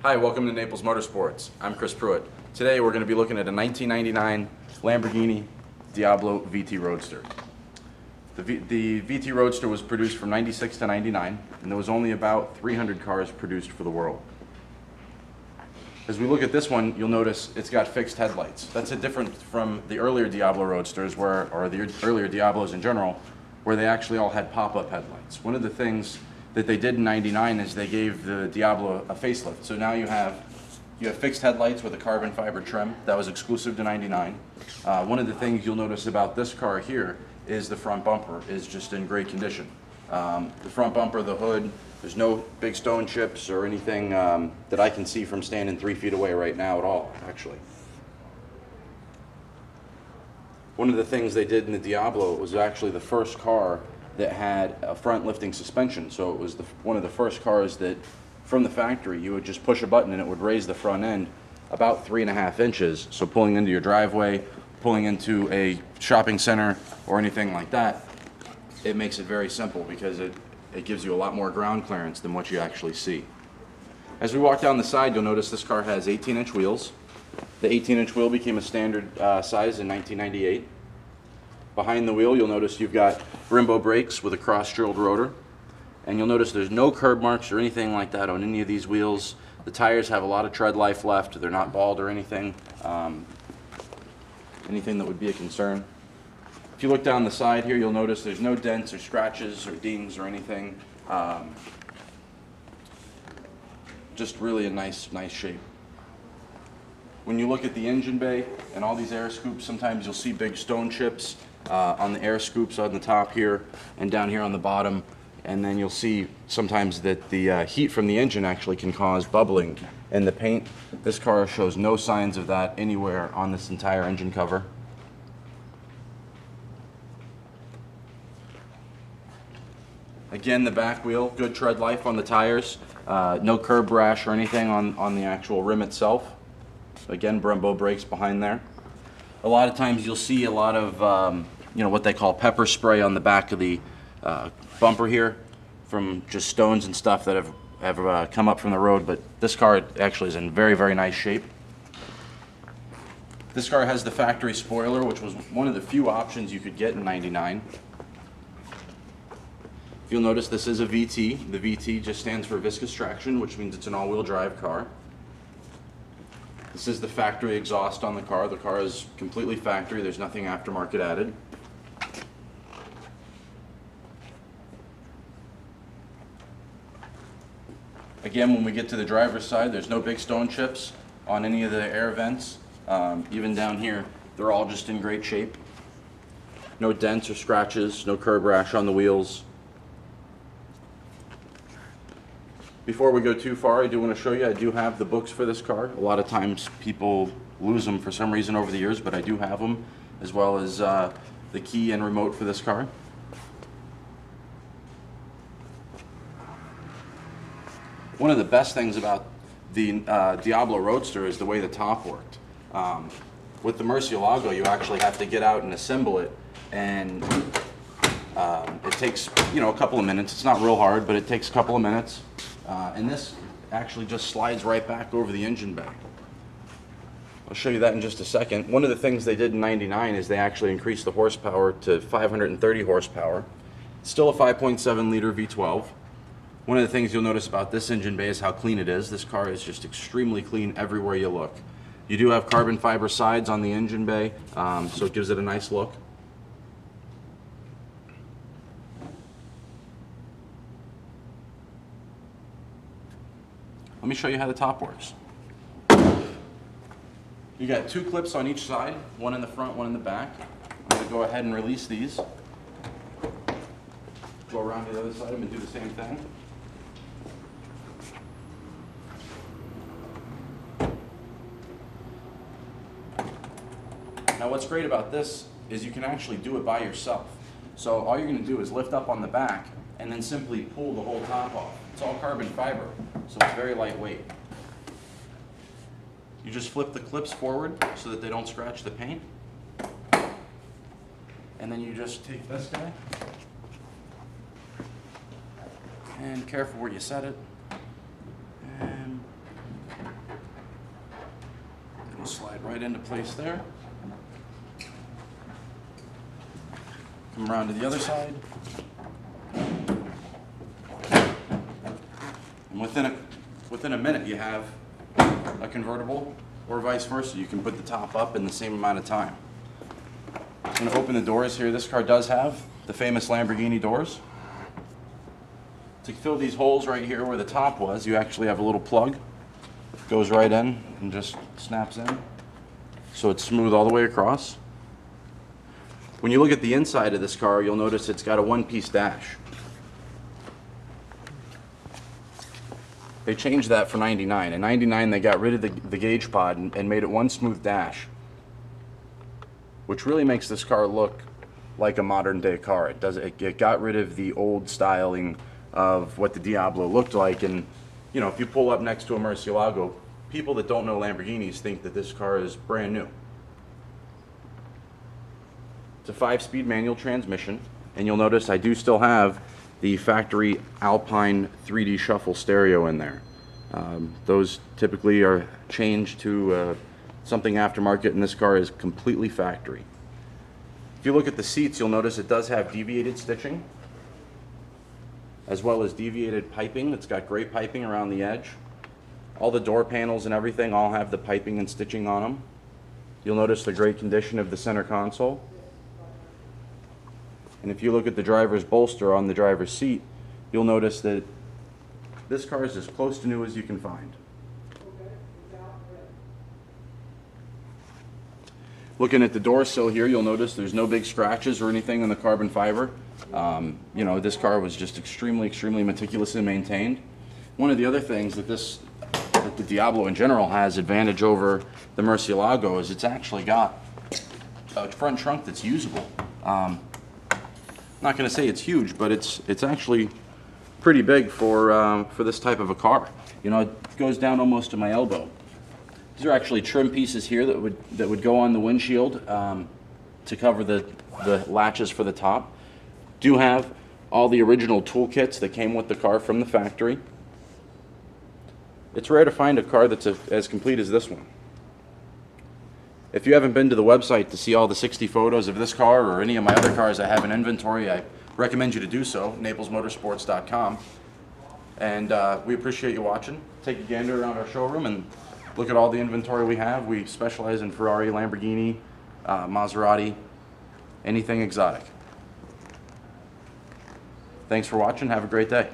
Hi, welcome to Naples Motorsports. I'm Chris Pruitt. Today we're going to be looking at a 1999 Lamborghini Diablo VT Roadster. The VT Roadster was produced from 96 to 99, and there was only about 300 cars produced for the world. As we look at this one, you'll notice it's got fixed headlights. That's a different from the earlier Diablo Roadsters, or the earlier Diablos in general, where they actually all had pop-up headlights. One of the things that they did in 99 is they gave the Diablo a facelift. So now you have fixed headlights with a carbon fiber trim. That was exclusive to 99. One of the things you'll notice about this car here is the front bumper is just in great condition. The front bumper, the hood, there's no big stone chips or anything that I can see from standing 3 feet away right now at all, actually. One of the things they did in the Diablo was actually the first car that had a front lifting suspension. So it was one of the first cars that, from the factory, you would just push a button and it would raise the front end about 3.5 inches. So pulling into your driveway, pulling into a shopping center or anything like that, it makes it very simple because it gives you a lot more ground clearance than what you actually see. As we walk down the side, you'll notice this car has 18-inch wheels. The 18-inch wheel became a standard size in 1998. Behind the wheel, you'll notice you've got Brembo brakes with a cross-drilled rotor. And you'll notice there's no curb marks or anything like that on any of these wheels. The tires have a lot of tread life left. They're not bald or anything. Anything that would be a concern. If you look down the side here, you'll notice there's no dents or scratches or dings or anything. Just really a nice shape. When you look at the engine bay and all these air scoops, sometimes you'll see big stone chips on the air scoops on the top here and down here on the bottom. And then you'll see sometimes that the heat from the engine actually can cause bubbling in the paint. This car shows no signs of that anywhere on this entire engine cover. Again, the back wheel, good tread life on the tires. No curb rash or anything on the actual rim itself. Again, Brembo brakes behind there. A lot of times you'll see a lot of what they call pepper spray on the back of the bumper here from just stones and stuff that have come up from the road, but this car actually is in very, very nice shape. This car has the factory spoiler, which was one of the few options you could get in 99. You'll notice this is a VT. The VT just stands for viscous traction, which means it's an all-wheel drive car. This is the factory exhaust on the car. The car is completely factory. There's nothing aftermarket added. Again, when we get to the driver's side, there's no big stone chips on any of the air vents. Even down here, they're all just in great shape. No dents or scratches, no curb rash on the wheels. Before we go too far, I do want to show you, I do have the books for this car. A lot of times people lose them for some reason over the years, but I do have them, as well as the key and remote for this car. One of the best things about the Diablo Roadster is the way the top worked. With the Murcielago, you actually have to get out and assemble it, and it takes a couple of minutes. It's not real hard, but it takes a couple of minutes. And this actually just slides right back over the engine bay. I'll show you that in just a second. One of the things they did in 99 is they actually increased the horsepower to 530 horsepower. It's still a 5.7 liter V12. One of the things you'll notice about this engine bay is how clean it is. This car is just extremely clean everywhere you look. You do have carbon fiber sides on the engine bay, so it gives it a nice look. Let me show you how the top works. You got 2 clips on each side, one in the front, one in the back. I'm going to go ahead and release these. Go around to the other side and do the same thing. Now what's great about this is you can actually do it by yourself. So all you're going to do is lift up on the back and then simply pull the whole top off. It's all carbon fiber, so it's very lightweight. You just flip the clips forward so that they don't scratch the paint. And then you just take this guy and careful where you set it. And right into place there. Come around to the other side. And within a minute you have a convertible, or vice versa. You can put the top up in the same amount of time. I'm going to open the doors here. This car does have the famous Lamborghini doors. To fill these holes right here where the top was, you actually have a little plug. Goes right in and just snaps in. So it's smooth all the way across. When you look at the inside of this car, you'll notice it's got a one-piece dash. They changed that for '99. In '99, they got rid of the gauge pod and made it one smooth dash, which really makes this car look like a modern day car. It got rid of the old styling of what the Diablo looked like. And you know, if you pull up next to a Murcielago, people that don't know Lamborghinis think that this car is brand new. It's a 5-speed manual transmission, and you'll notice I do still have the factory Alpine 3D shuffle stereo in there. Those typically are changed to something aftermarket, and this car is completely factory. If you look at the seats, you'll notice it does have deviated stitching, as well as deviated piping. It's got great piping around the edge. All the door panels and everything all have the piping and stitching on them. You'll notice the great condition of the center console. And if you look at the driver's bolster on the driver's seat, you'll notice that this car is as close to new as you can find. Looking at the door sill here, you'll notice there's no big scratches or anything on the carbon fiber. You know, this car was just extremely meticulously maintained. One of the other things that the Diablo in general has advantage over the Murcielago is it's actually got a front trunk that's usable. Not going to say it's huge, but it's actually pretty big for this type of a car. You know, it goes down almost to my elbow. These are actually trim pieces here that would go on the windshield to cover the latches for the top. Do have all the original toolkits that came with the car from the factory. It's rare to find a car that's as complete as this one. If you haven't been to the website to see all the 60 photos of this car or any of my other cars I have in inventory, I recommend you to do so, naplesmotorsports.com. And we appreciate you watching. Take a gander around our showroom and look at all the inventory we have. We specialize in Ferrari, Lamborghini, Maserati, anything exotic. Thanks for watching. Have a great day.